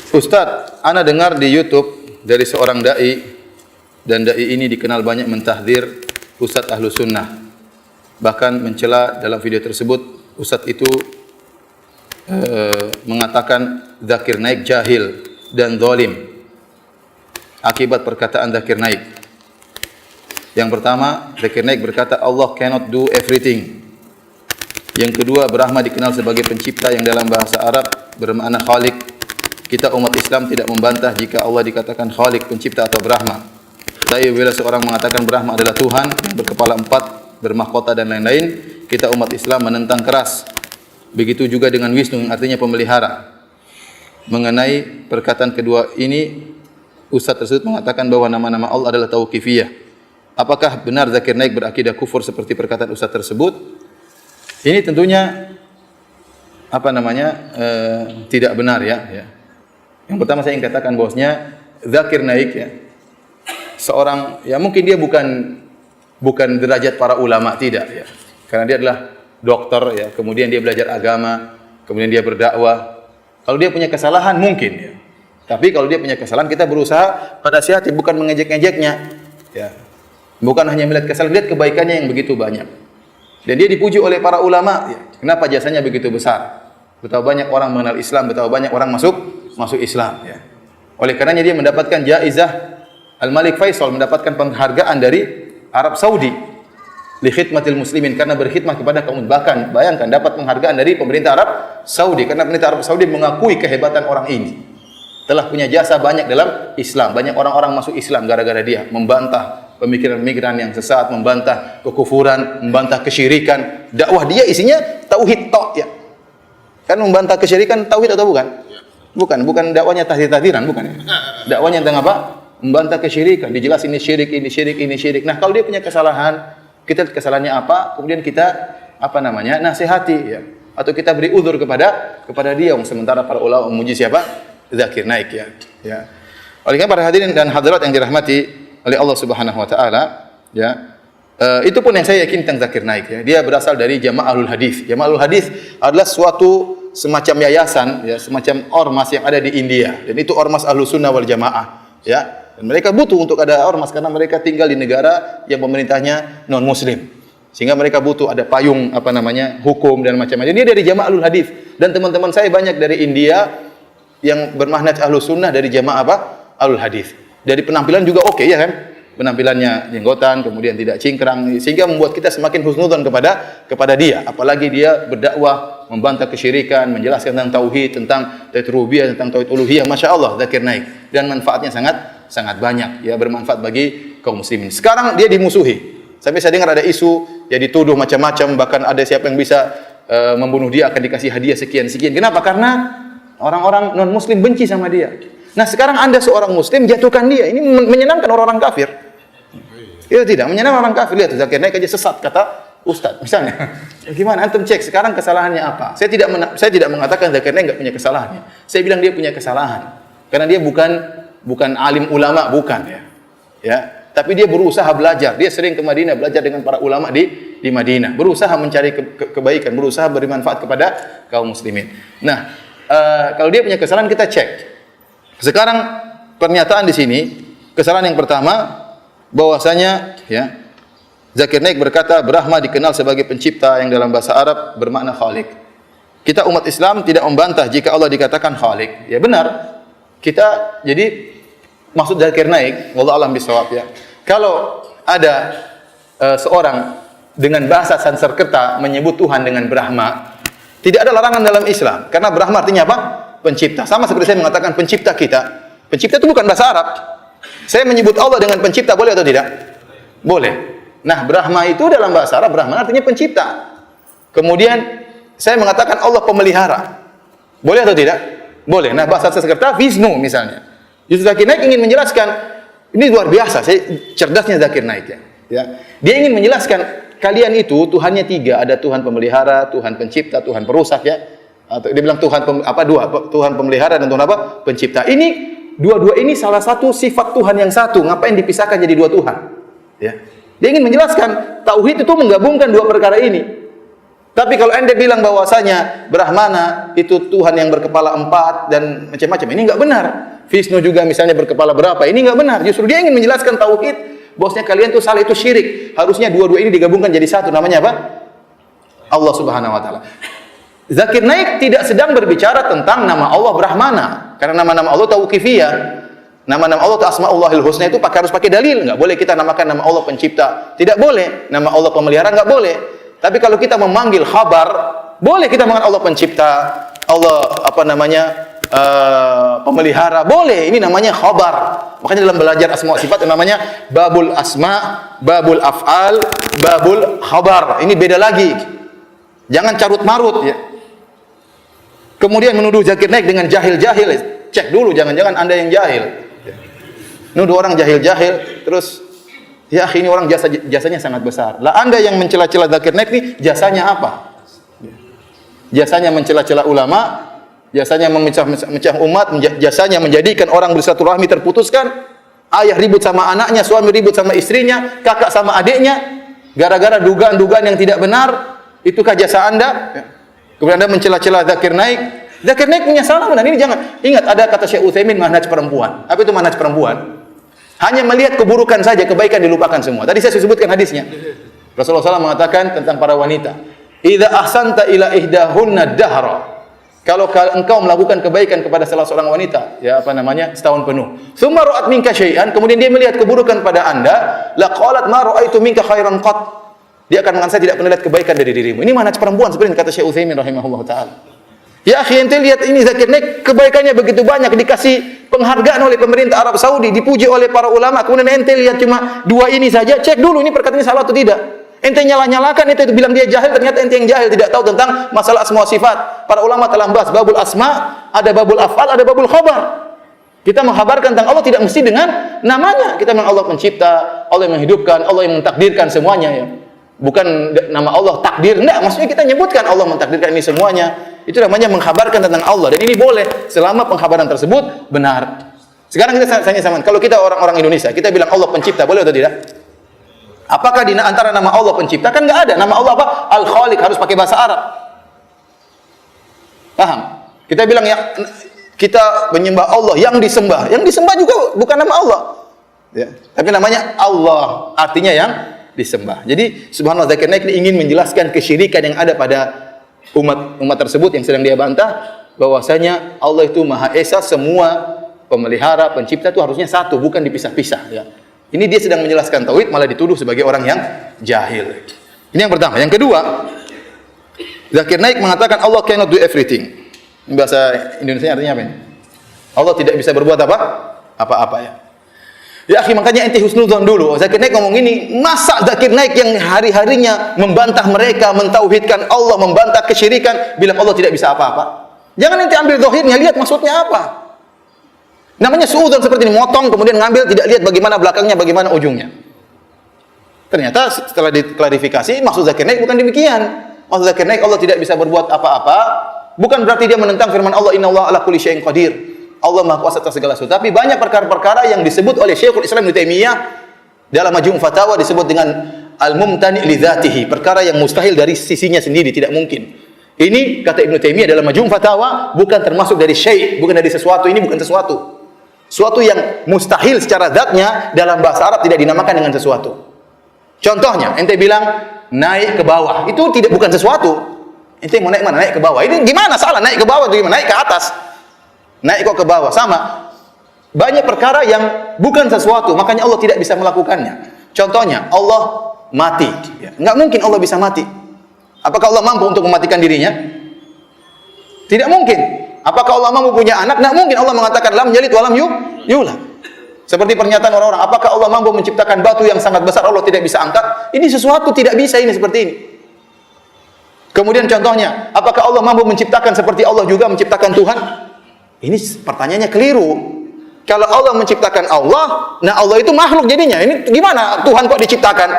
Ustadz, ana dengar di YouTube dari seorang dai, dan dai ini dikenal banyak mentahdir Ustadz Ahlus Sunnah. Bahkan mencela dalam video tersebut Ustadz itu mengatakan Zakir Naik jahil dan zalim akibat perkataan Zakir Naik. Yang pertama, Zakir Naik berkata Allah cannot do everything. Yang kedua, Brahma dikenal sebagai pencipta yang dalam bahasa Arab bermakna Khalik. Kita umat Islam tidak membantah jika Allah dikatakan Khalik, pencipta atau Brahma. Tapi bila seorang mengatakan Brahma adalah Tuhan yang berkepala 4, bermahkota dan lain-lain, kita umat Islam menentang keras. Begitu juga dengan Wisnu yang artinya pemelihara. Mengenai perkataan kedua ini, Ustaz tersebut mengatakan bahwa nama-nama Allah adalah tauqifiyah. Apakah benar Zakir Naik berakidah kufur seperti perkataan Ustaz tersebut? Ini tentunya tidak benar ya. Yang pertama saya ingin katakan bahwasanya Zakir Naik ya, seorang ya mungkin dia bukan derajat para ulama, tidak ya. Karena dia adalah dokter ya, kemudian dia belajar agama, kemudian dia berdakwah. Kalau dia punya kesalahan mungkin ya. Tapi kalau dia punya kesalahan kita berusaha pada nasihati, bukan mengejek-ngejeknya ya. Bukan hanya melihat kesalahan, lihat kebaikannya yang begitu banyak. Dan dia dipuji oleh para ulama ya. Kenapa jasanya begitu besar? Betapa banyak orang mengenal Islam, betapa banyak orang masuk Islam ya. Oleh karenanya dia mendapatkan jaizah Al-Malik Faisal, mendapatkan penghargaan dari Arab Saudi li khidmatil muslimin, karena berkhidmat kepada kaum. Bahkan bayangkan dapat penghargaan dari pemerintah Arab Saudi karena pemerintah Arab Saudi mengakui kehebatan orang ini. Telah punya jasa banyak dalam Islam, banyak orang-orang masuk Islam gara-gara dia membantah pemikiran-pemikiran yang sesat, membantah kekufuran, membantah kesyirikan. Dakwah dia isinya tauhid tok ya. Kan membantah kesyirikan tauhid atau bukan? Bukan dakwanya tahdir-tahdiran, bukan ya. Dakwanya tentang apa? Membantah kesyirikan, dijelas ini syirik, ini syirik, ini syirik. Nah, kalau dia punya kesalahan, kita lihat kesalahannya apa, kemudian kita nasihati ya. Atau kita beri uzur kepada dia. Sementara para ulama memuji siapa? Zakir Naik ya. Ya. Oleh karena para hadirin dan hadirat yang dirahmati oleh Allah Subhanahu wa taala, ya. Itu pun yang saya yakin tentang Zakir Naik ya. Dia berasal dari Jamaah Ahlul Hadis. Jamaah Ahlul Hadis adalah suatu semacam yayasan ya, semacam ormas yang ada di India, dan itu ormas Ahlus Sunnah wal Jamaah ya. Dan mereka butuh untuk ada ormas karena mereka tinggal di negara yang pemerintahnya non muslim, sehingga mereka butuh ada payung hukum dan macam-macam. Dia dari Jamaah Ahlul Hadis, dan teman-teman saya banyak dari India yang bermanhaj Ahlus Sunnah dari Jamaah Ahlul Hadis. Dari penampilan juga oke ya kan, penampilannya jenggotan, kemudian tidak cingkrang, sehingga membuat kita semakin husnudzon kepada dia. Apalagi dia berdakwah membantah kesyirikan, menjelaskan tentang tauhid, tentang tauhid rububiyah, tentang tauhid uluhiyah. Masya Allah, Zakir Naik, dan manfaatnya sangat banyak ya, bermanfaat bagi kaum muslimin. Sekarang dia dimusuhi, sampai saya dengar ada isu ya, dituduh macam-macam, bahkan ada siapa yang bisa membunuh dia akan dikasih hadiah sekian. Kenapa? Karena orang-orang non muslim benci sama dia. Nah, sekarang Anda seorang muslim jatuhkan dia, ini menyenangkan orang-orang kafir. Itu tidak menyenangkan orang kafir. Lihat Zakir Naik aja sesat kata Ustaz misalnya. Ya, gimana antum cek sekarang kesalahannya apa? Saya tidak mengatakan Zakir Naik enggak punya kesalahan. Saya bilang dia punya kesalahan. Karena dia bukan alim ulama, bukan ya. Ya, tapi dia berusaha belajar. Dia sering ke Madinah belajar dengan para ulama di Madinah. Berusaha mencari kebaikan, berusaha beri manfaat kepada kaum muslimin. Nah, kalau dia punya kesalahan kita cek. Sekarang pernyataan di sini, kesalahan yang pertama bahwasanya ya, Zakir Naik berkata Brahma dikenal sebagai pencipta yang dalam bahasa Arab bermakna Khalik. Kita umat Islam tidak membantah jika Allah dikatakan Khalik. Ya benar. Jadi maksud Zakir Naik, wallahu a'lam bishawab ya. Kalau ada seorang dengan bahasa Sanskerta menyebut Tuhan dengan Brahma, tidak ada larangan dalam Islam. Karena Brahma artinya apa? Pencipta. Sama seperti saya mengatakan pencipta kita. Pencipta itu bukan bahasa Arab. Saya menyebut Allah dengan pencipta boleh atau tidak? Boleh. Nah, Brahma itu dalam bahasa Arab, Brahman artinya pencipta. Kemudian saya mengatakan Allah pemelihara. Boleh atau tidak? Boleh. Nah, bahasa Sanskerta Wisnu misalnya. Justru Zakir Naik ingin menjelaskan, ini luar biasa, cerdasnya Zakir Naik ya. Dia ingin menjelaskan kalian itu Tuhannya 3, ada Tuhan pemelihara, Tuhan pencipta, Tuhan perusak ya. Atau dia bilang Tuhan Tuhan pemelihara dan Tuhan apa? Pencipta. Ini dua-dua ini salah satu sifat Tuhan yang satu. Ngapain dipisahkan jadi dua Tuhan? Ya. Dia ingin menjelaskan tauhid itu menggabungkan dua perkara ini. Tapi kalau Anda bilang bahwasanya Brahmana itu Tuhan yang berkepala 4 dan macam-macam, ini enggak benar. Vishnu juga misalnya berkepala berapa, ini enggak benar. Justru dia ingin menjelaskan tauhid, bahwasanya kalian tuh salah, itu syirik. Harusnya dua-dua ini digabungkan jadi satu, namanya apa? Allah Subhanahu wa taala. Zakir Naik tidak sedang berbicara tentang nama Allah Brahmana, karena nama-nama Allah tauqifiyah. Nama-nama Allah atau Asmaullahil Husna itu harus pakai dalil. Enggak boleh kita namakan nama Allah pencipta, tidak boleh. Nama Allah pemelihara enggak boleh. Tapi kalau kita memanggil khabar, boleh kita mengenal Allah pencipta, Allah pemelihara, boleh. Ini namanya khabar. Makanya dalam belajar asma wa sifat namanya babul asma, babul af'al, babul khabar. Ini beda lagi. Jangan carut marut ya. Kemudian menuduh Zakir Naik dengan jahil-jahil. Cek dulu, jangan-jangan Anda yang jahil. Nuduh orang jahil-jahil, terus ya ini orang jasanya sangat besar. Lah Anda yang mencela-cela Zakir Naik nih, jasanya apa? Jasanya mencela-cela ulama, jasanya memecah umat, jasanya menjadikan orang bersilaturahmi terputuskan, ayah ribut sama anaknya, suami ribut sama istrinya, kakak sama adiknya, gara-gara dugaan-dugaan yang tidak benar. Itukah jasa Anda? Kemudian Anda mencela-cela Zakir Naik. Zakir Naik punya salah benar. Ini jangan. Ingat, ada kata Syekh Utsaimin, manhaj perempuan. Apa itu manhaj perempuan? Hanya melihat keburukan saja, kebaikan dilupakan semua. Tadi saya sebutkan hadisnya. Rasulullah SAW mengatakan tentang para wanita, "Idza ahsanta ila ihdahunna dahra." Kalau engkau melakukan kebaikan kepada salah seorang wanita, ya setahun penuh. Tsumma ra'at minka syai'an, kemudian dia melihat keburukan pada Anda, la qalat ma ra'aitu minka khairan qat. Dia akan mengatakan, saya tidak pernah lihat kebaikan dari dirimu. Ini manhaj perempuan seperti kata Syekh Utsaimin rahimahullah taala. Ya akhi, ente lihat ini Zakir Naik, kebaikannya begitu banyak, dikasih penghargaan oleh pemerintah Arab Saudi, dipuji oleh para ulama. Kemudian ente lihat cuma dua ini saja, cek dulu ini perkataannya salah atau tidak. Ente nyalah-nyalakan, ente bilang dia jahil, ternyata ente yang jahil, tidak tahu tentang masalah asma wa sifat. Para ulama telah membahas babul asma, ada babul af'al, ada babul khabar. Kita mengkhabarkan tentang Allah tidak mesti dengan namanya. Kita memang Allah pencipta, Allah yang menghidupkan, Allah yang mentakdirkan semuanya ya. Bukan nama Allah takdir, enggak, maksudnya kita nyebutkan Allah mentakdirkan ini semuanya. Itu namanya mengkhabarkan tentang Allah, dan ini boleh selama pengkhabaran tersebut benar. Sekarang kita tanya sama, kalau kita orang-orang Indonesia, kita bilang Allah pencipta, boleh atau tidak? Apakah di antara nama Allah pencipta? Kan enggak ada. Nama Allah apa? Al-Khaliq, harus pakai bahasa Arab. Paham? Kita bilang ya, kita menyembah Allah yang disembah. Yang disembah juga bukan nama Allah. Ya. Tapi namanya Allah, artinya yang disembah. Jadi subhanallah, Zakir Naik ini ingin menjelaskan kesyirikan yang ada pada umat tersebut yang sedang dia bantah, bahwasanya Allah itu Maha Esa, semua pemelihara, pencipta itu harusnya satu, bukan dipisah-pisah ya. Ini dia sedang menjelaskan tauhid, malah dituduh sebagai orang yang jahil. Ini yang pertama. Yang kedua, Zakir Naik mengatakan Allah cannot do everything. Bahasa Indonesia artinya apa ini? Allah tidak bisa berbuat apa-apa ya. Ya akhi, makanya ente husnudzon dulu. Zakir Naik ngomong ini, masa Zakir Naik yang hari-harinya membantah mereka, mentauhidkan Allah, membantah kesyirikan, bilang Allah tidak bisa apa-apa. Jangan ente ambil zahirnya, lihat maksudnya apa. Namanya suudzon seperti ini, motong kemudian ngambil, tidak lihat bagaimana belakangnya, bagaimana ujungnya. Ternyata setelah diklarifikasi, maksud Zakir Naik bukan demikian. Maksud Zakir Naik Allah tidak bisa berbuat apa-apa, bukan berarti dia menentang firman Allah, innallaha ala kulli syai'in qadir. Allah Maha Kuasa atas segala sesuatu. Tapi banyak perkara-perkara yang disebut oleh Syekhul Islam Ibnu Taimiyah dalam Majmu' Fatawa disebut dengan al-mumtani' li dzatihi, perkara yang mustahil dari sisinya sendiri, tidak mungkin. Ini kata Ibnu Taimiyah dalam Majmu' Fatawa bukan termasuk dari syai', bukan dari sesuatu, ini bukan sesuatu. Suatu yang mustahil secara zatnya dalam bahasa Arab tidak dinamakan dengan sesuatu. Contohnya, ente bilang naik ke bawah, itu bukan sesuatu. Ente mau naik mana? Naik ke bawah. Ini gimana salah? Naik ke bawah itu gimana? Naik ke atas. Naik kok ke bawah, sama. Banyak perkara yang bukan sesuatu, makanya Allah tidak bisa melakukannya. Contohnya, Allah mati. Enggak mungkin Allah bisa mati. Apakah Allah mampu untuk mematikan dirinya? Tidak mungkin. Apakah Allah mampu punya anak? Enggak mungkin. Allah mengatakan lam yalid wa lam yulad. Seperti pernyataan orang-orang, apakah Allah mampu menciptakan batu yang sangat besar Allah tidak bisa angkat? Ini sesuatu tidak bisa, ini seperti ini. Kemudian contohnya, apakah Allah mampu menciptakan seperti Allah juga menciptakan Tuhan? Ini pertanyaannya keliru. Kalau Allah menciptakan Allah, nah Allah itu makhluk jadinya. Ini gimana Tuhan kok diciptakan?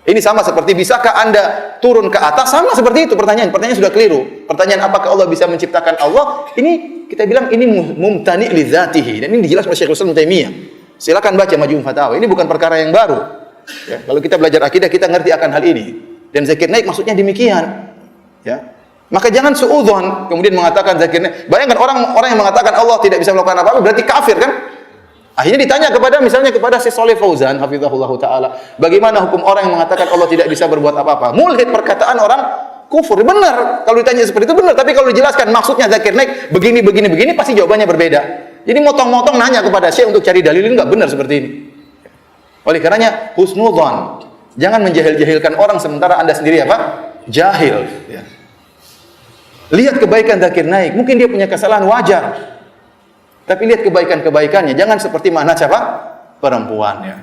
Ini sama seperti bisakah Anda turun ke atas? Sama seperti itu pertanyaan. Pertanyaan sudah keliru. Pertanyaan apakah Allah bisa menciptakan Allah? Ini kita bilang ini mumtani' li dzatihi. Dan ini dijelaskan oleh Syekhul Islam Ibnu Taimiyah. Silakan baca Majmu' Fatawa. Ini bukan perkara yang baru. Ya, kalau kita belajar akidah kita ngerti akan hal ini. Dan Zakir Naik maksudnya demikian. Ya. Maka jangan suudzon kemudian mengatakan zakir naik. Bayangkan orang yang mengatakan Allah tidak bisa melakukan apa-apa berarti kafir kan? Akhirnya ditanya misalnya kepada Syekh Shalih Fauzan hafizahullah taala, bagaimana hukum orang yang mengatakan Allah tidak bisa berbuat apa-apa? Mulhid, perkataan orang kufur. Benar. Kalau ditanya seperti itu benar, tapi kalau dijelaskan maksudnya zakir naik begini pasti jawabannya berbeda. Jadi motong-motong nanya kepada Syekh untuk cari dalil ini enggak benar seperti ini. Oleh karenanya husnudzon. Jangan menjahil-jahilkan orang sementara Anda sendiri apa? Jahil, ya. Lihat kebaikan zakir naik, mungkin dia punya kesalahan wajar. Tapi lihat kebaikan-kebaikannya, jangan seperti mana siapa? Perempuan, ya.